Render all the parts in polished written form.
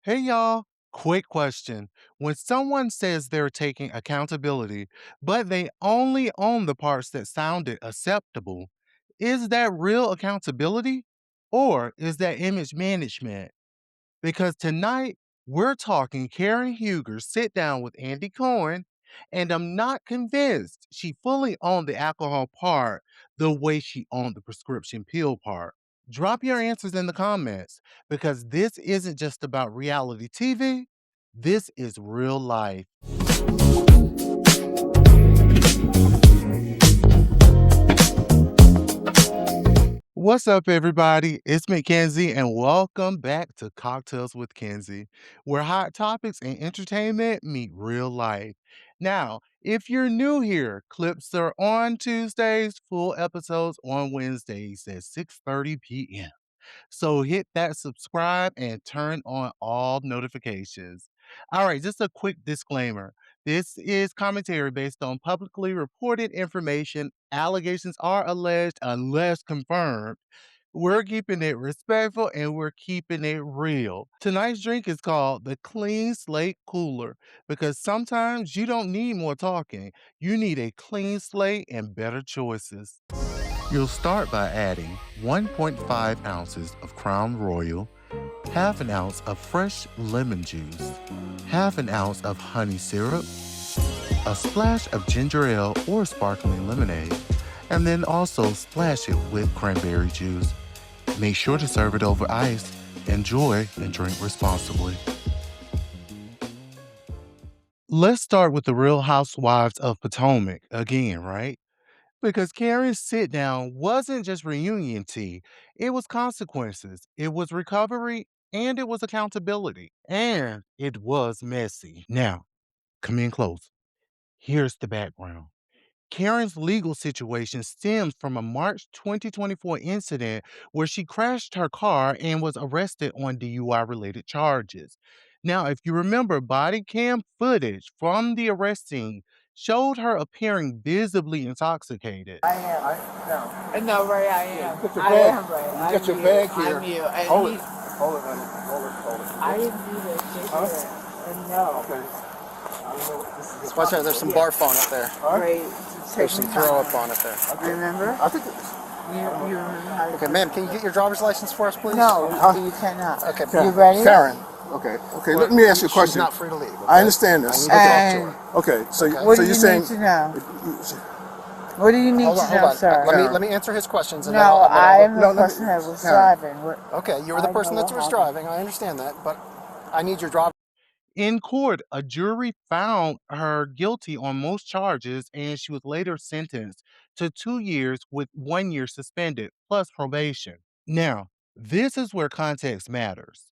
Hey y'all, quick question. When someone says they're taking accountability, but they only own the parts that sounded acceptable, is that real accountability or is that image management? Because tonight we're talking Karen Huger sit down with Andy Cohen, and I'm not convinced she fully owned the alcohol part the way she owned the prescription pill part. Drop your answers in the comments because this isn't just about reality TV, this is real life. What's up, everybody? It's Kenzie, and welcome back to Cocktails with Kenzie, where hot topics and entertainment meet real life. Now, if you're new here, clips are on Tuesdays, full episodes on Wednesdays at 6:30 p.m. So hit that subscribe and turn on all notifications. All right, just a quick disclaimer. This is commentary based on publicly reported information. Allegations are alleged unless confirmed. We're keeping it respectful and we're keeping it real. Tonight's drink is called the Clean Slate Cooler because sometimes you don't need more talking. You need a clean slate and better choices. You'll start by adding 1.5 ounces of Crown Royal, half an ounce of fresh lemon juice, half an ounce of honey syrup, a splash of ginger ale or sparkling lemonade, and then also splash it with cranberry juice. Make sure to serve it over ice. Enjoy and drink responsibly. Let's start with the Real Housewives of Potomac again, right? Because Karen's sit down wasn't just reunion tea, it was consequences, it was recovery, and it was accountability. And it was messy. Now, come in close. Here's the background. Karen's legal situation stems from a March 2024 incident where she crashed her car and was arrested on DUI related charges. Now, if you remember, body cam footage from the arrest scene showed her appearing visibly intoxicated. I am. No, Ray, I am. Put your I bag. am, Ray. You got your bag here. I'm you. And Hold he, it. Hold it, honey. Hold it. I didn't do this. Just Huh? here. And no. Okay. I don't know what this is. Watch out, there's some barf on it there. Huh? Ray, There's some throw up on it there. Remember? I think You remember how to Okay, ma'am, can you get your driver's license for us, please? No, Huh? you cannot. Okay. You ready? Karen. Okay. Let me ask you a She's question. not free to leave. Okay? I understand this. I need to talk to her. Okay. So, Okay. What so do you're you saying need to know? What do you need Hold to on, know, hold on. sir? Let me answer his questions. And No, then I am the no, let me- person that was Karen. driving. Okay, you were the I person know that what was happened. driving. I understand that, but I need your driver. In court, a jury found her guilty on most charges, and she was later sentenced to 2 years with 1 year suspended, plus probation. Now, this is where context matters.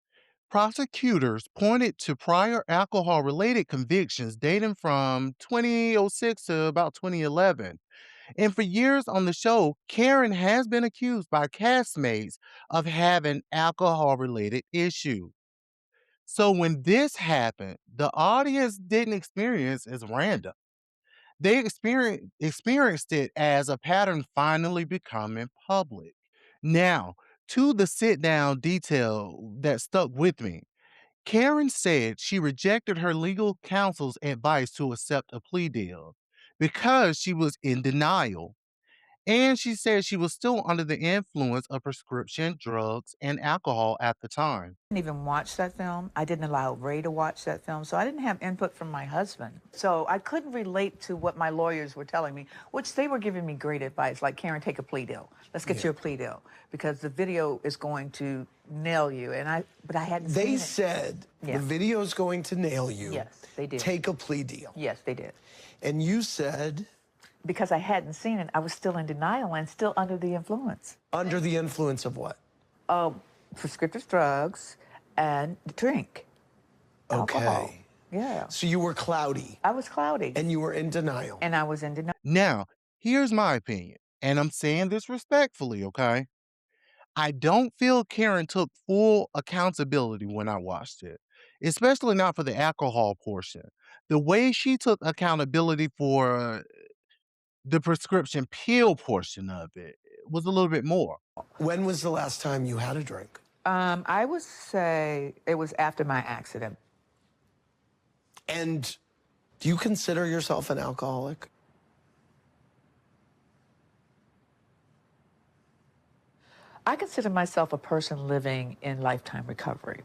Prosecutors pointed to prior alcohol related convictions dating from 2006 to about 2011. And for years on the show, Karen has been accused by castmates of having alcohol related issues. So when this happened, the audience didn't experience as random. They experienced it as a pattern finally becoming public. Now, to the sit down detail that stuck with me. Karen said she rejected her legal counsel's advice to accept a plea deal because she was in denial. And she said she was still under the influence of prescription drugs and alcohol at the time. Didn't even watch that film. I didn't allow Ray to watch that film, so I didn't have input from my husband. So I couldn't relate to what my lawyers were telling me, which they were giving me great advice, like, Karen, take a plea deal. Let's get you a plea deal because the video is going to nail you. But I hadn't seen They it. said Yeah. the video's going to nail you. Yes, they did. Take a plea deal. Yes, they did. And you said, Because I hadn't seen it, I was still in denial and still under the influence. under the influence of what? Prescriptive drugs and drink. Alcohol. Okay. Yeah. So you were cloudy I was cloudy. and you were in denial. And I was in denial. Now, here's my opinion, and I'm saying this respectfully, okay? I don't feel Karen took full accountability when I watched it, especially not for the alcohol portion. The way she took accountability for the prescription pill portion of it was a little bit more. When was the last time you had a drink? I would say it was after my accident. And do you consider yourself an alcoholic? I consider myself a person living in lifetime recovery.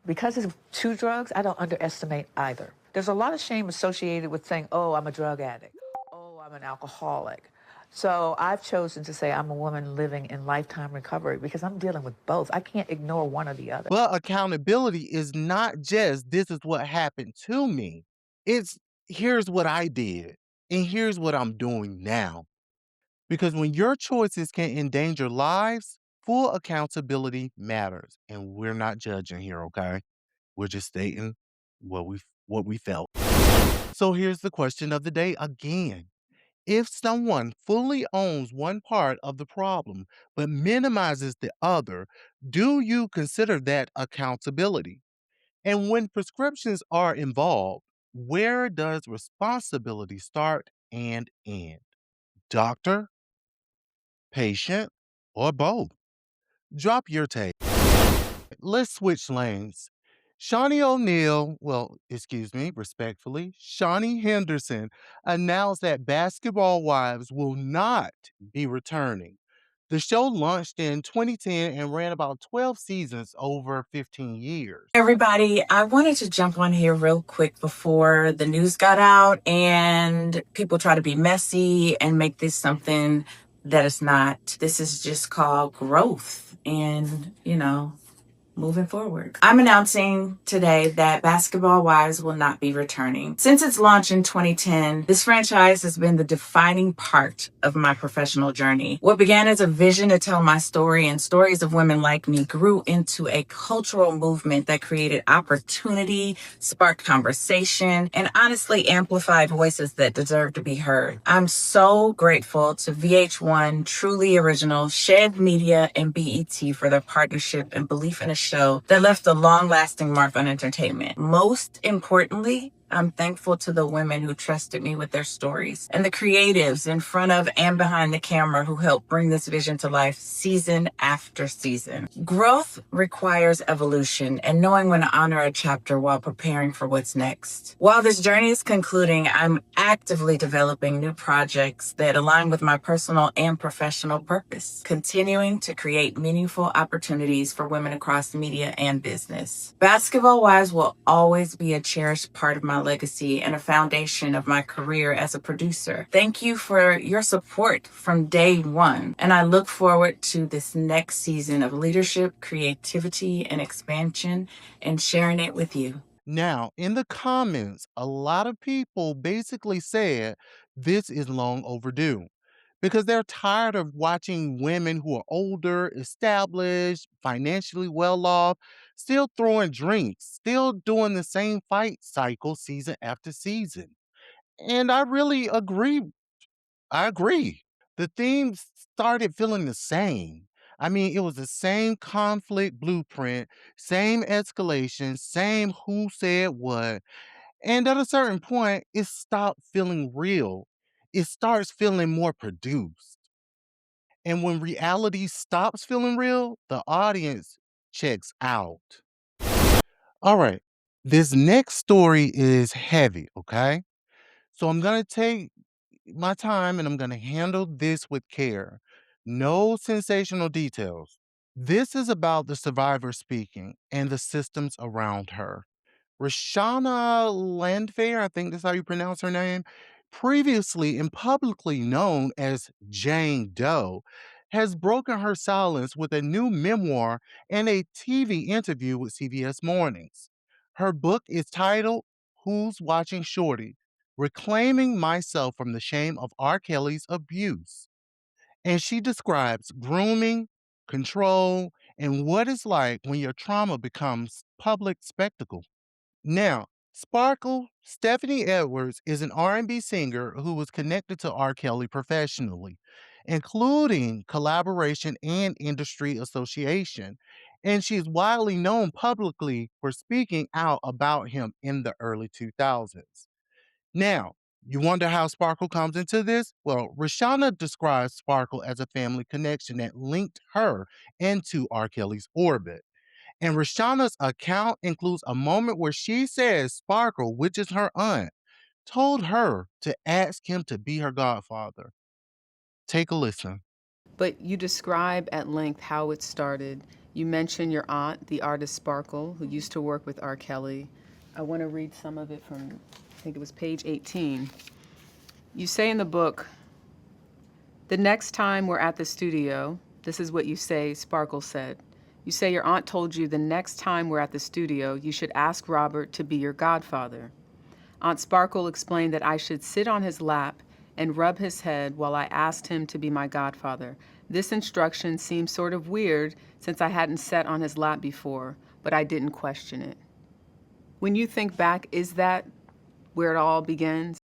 Because it's two drugs, I don't underestimate either. There's a lot of shame associated with saying, oh, I'm a drug addict. Oh, I'm an alcoholic. So I've chosen to say I'm a woman living in lifetime recovery because I'm dealing with both. I can't ignore one or the other. But accountability is not just this is what happened to me. It's here's what I did and here's what I'm doing now. Because when your choices can endanger lives, full accountability matters. And we're not judging here, okay? We're just stating what we felt. So here's the question of the day again. If someone fully owns one part of the problem but minimizes the other, do you consider that accountability? And when prescriptions are involved, where does responsibility start and end? Doctor, patient, or both? Drop your take. Let's switch lanes. Shawnee O'Neal, well, excuse me, respectfully, Shawnee Henderson announced that Basketball Wives will not be returning. The show launched in 2010 and ran about 12 seasons over 15 years. Everybody, I wanted to jump on here real quick before the news got out and people try to be messy and make this something that it's not. This is just called growth and, moving forward. I'm announcing today that Basketball Wives will not be returning. Since its launch in 2010, this franchise has been the defining part of my professional journey. What began as a vision to tell my story and stories of women like me grew into a cultural movement that created opportunity, sparked conversation, and honestly amplified voices that deserve to be heard. I'm so grateful to VH1, Truly Original, Shed Media, and BET for their partnership and belief in a show that left a long-lasting mark on entertainment. Most importantly, I'm thankful to the women who trusted me with their stories and the creatives in front of and behind the camera who helped bring this vision to life season after season. Growth requires evolution and knowing when to honor a chapter while preparing for what's next. While this journey is concluding, I'm actively developing new projects that align with my personal and professional purpose, continuing to create meaningful opportunities for women across media and business. Basketball Wives will always be a cherished part of my legacy and a foundation of my career as a producer. Thank you for your support from day one, and I look forward to this next season of leadership, creativity, and expansion, and sharing it with you. Now, in the comments, a lot of people basically said this is long overdue because they're tired of watching women who are older, established, financially well off, still throwing drinks, still doing the same fight cycle season after season. And I really agree. I agree. The themes started feeling the same. I mean, it was the same conflict blueprint, same escalation, same who said what. And at a certain point, it stopped feeling real. It starts feeling more produced. And when reality stops feeling real, the audience checks out. All right. This next story is heavy, okay? So I'm going to take my time and I'm going to handle this with care. No sensational details. This is about the survivor speaking and the systems around her. Rashana Landfair, I think that's how you pronounce her name, previously and publicly known as Jane Doe, has broken her silence with a new memoir and a TV interview with CBS Mornings. Her book is titled Who's Watching Shorty? Reclaiming Myself from the Shame of R. Kelly's Abuse. And she describes grooming, control, and what it's like when your trauma becomes public spectacle. Now, Sparkle Stephanie Edwards is an R&B singer who was connected to R. Kelly professionally, including collaboration and industry association. And she is widely known publicly for speaking out about him in the early 2000s. Now, You wonder how Sparkle comes into this? Well, Rashana describes Sparkle as a family connection that linked her into R. Kelly's orbit. And Rashana's account includes a moment where she says Sparkle, which is her aunt, told her to ask him to be her godfather. Take a listen. But you describe at length how it started. You mention your aunt, the artist Sparkle, who used to work with R. Kelly. I want to read some of it from, I think it was page 18. You say in the book, the next time we're at the studio, this is what you say, Sparkle said. You say your aunt told you the next time we're at the studio, you should ask Robert to be your godfather. Aunt Sparkle explained that I should sit on his lap and rub his head while I asked him to be my godfather. This instruction seemed sort of weird since I hadn't sat on his lap before, but I didn't question it. When you think back, is that where it all begins?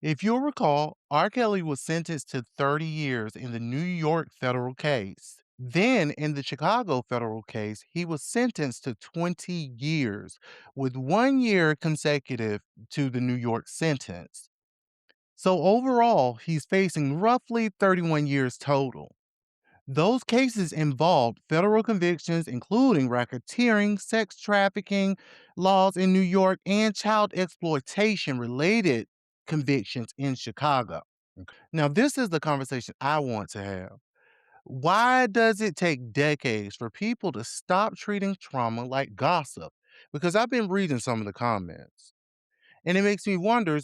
If you'll recall, R. Kelly was sentenced to 30 years in the New York federal case. Then, in the Chicago federal case, he was sentenced to 20 years, with 1 year consecutive to the New York sentence. So, overall, he's facing roughly 31 years total. Those cases involved federal convictions, including racketeering, sex trafficking laws in New York, and child exploitation related convictions in Chicago. Now, this is the conversation I want to have. Why does it take decades for people to stop treating trauma like gossip? Because I've been reading some of the comments, and it makes me wonder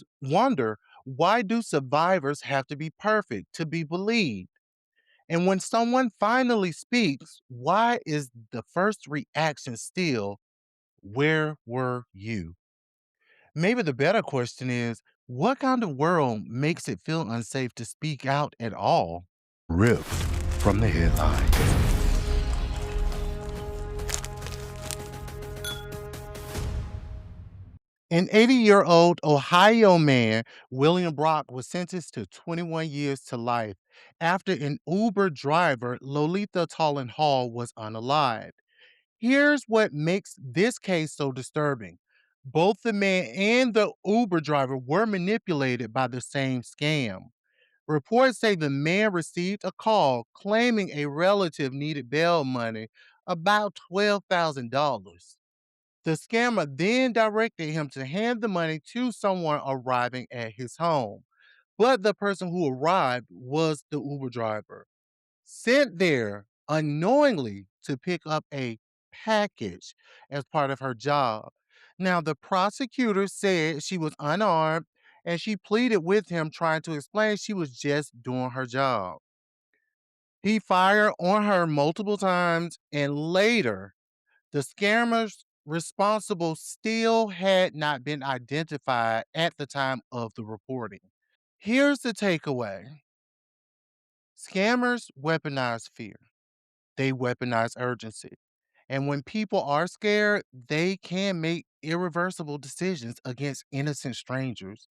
why do survivors have to be perfect to be believed? And when someone finally speaks, why is the first reaction still, where were you? Maybe the better question is, what kind of world makes it feel unsafe to speak out at all? Ripped from the headlines. An 80-year-old Ohio man, William Brock, was sentenced to 21 years to life after an Uber driver, Lolita Tolan Hall, was unalived. Here's what makes this case so disturbing. Both the man and the Uber driver were manipulated by the same scam. Reports say the man received a call claiming a relative needed bail money, about $12,000. The scammer then directed him to hand the money to someone arriving at his home. But the person who arrived was the Uber driver, sent there unknowingly to pick up a package as part of her job. Now, the prosecutor said she was unarmed and she pleaded with him, trying to explain she was just doing her job. He fired on her multiple times, and later, the scammers responsible still had not been identified at the time of the reporting. Here's the takeaway: scammers weaponize fear, they weaponize urgency. And when people are scared, they can make irreversible decisions against innocent strangers.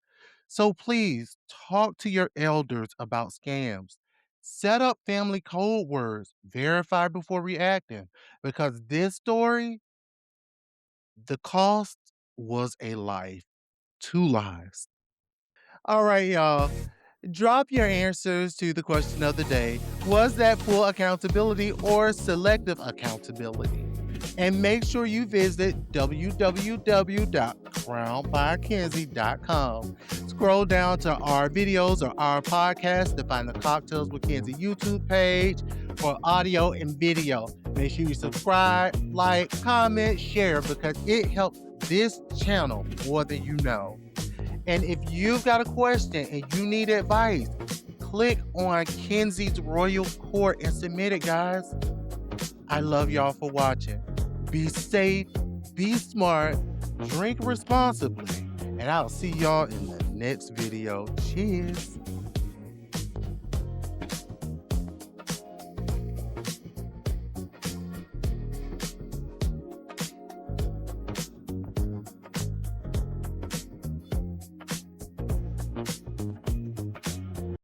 So please talk to your elders about scams. Set up family code words, verify before reacting, because this story, the cost was a life, 2 lives. All right, y'all. Drop your answers to the question of the day. Was that full accountability or selective accountability? And make sure you visit www.crownbykenzie.com. Scroll down to our videos or our podcast to find the Cocktails with Kenzie YouTube page for audio and video. Make sure you subscribe, like, comment, share, because it helps this channel more than you know. And if you've got a question and you need advice, click on Kenzie's Royal Court and submit it, guys. I love y'all for watching. Be safe, be smart, drink responsibly, and I'll see y'all in the next video. Cheers.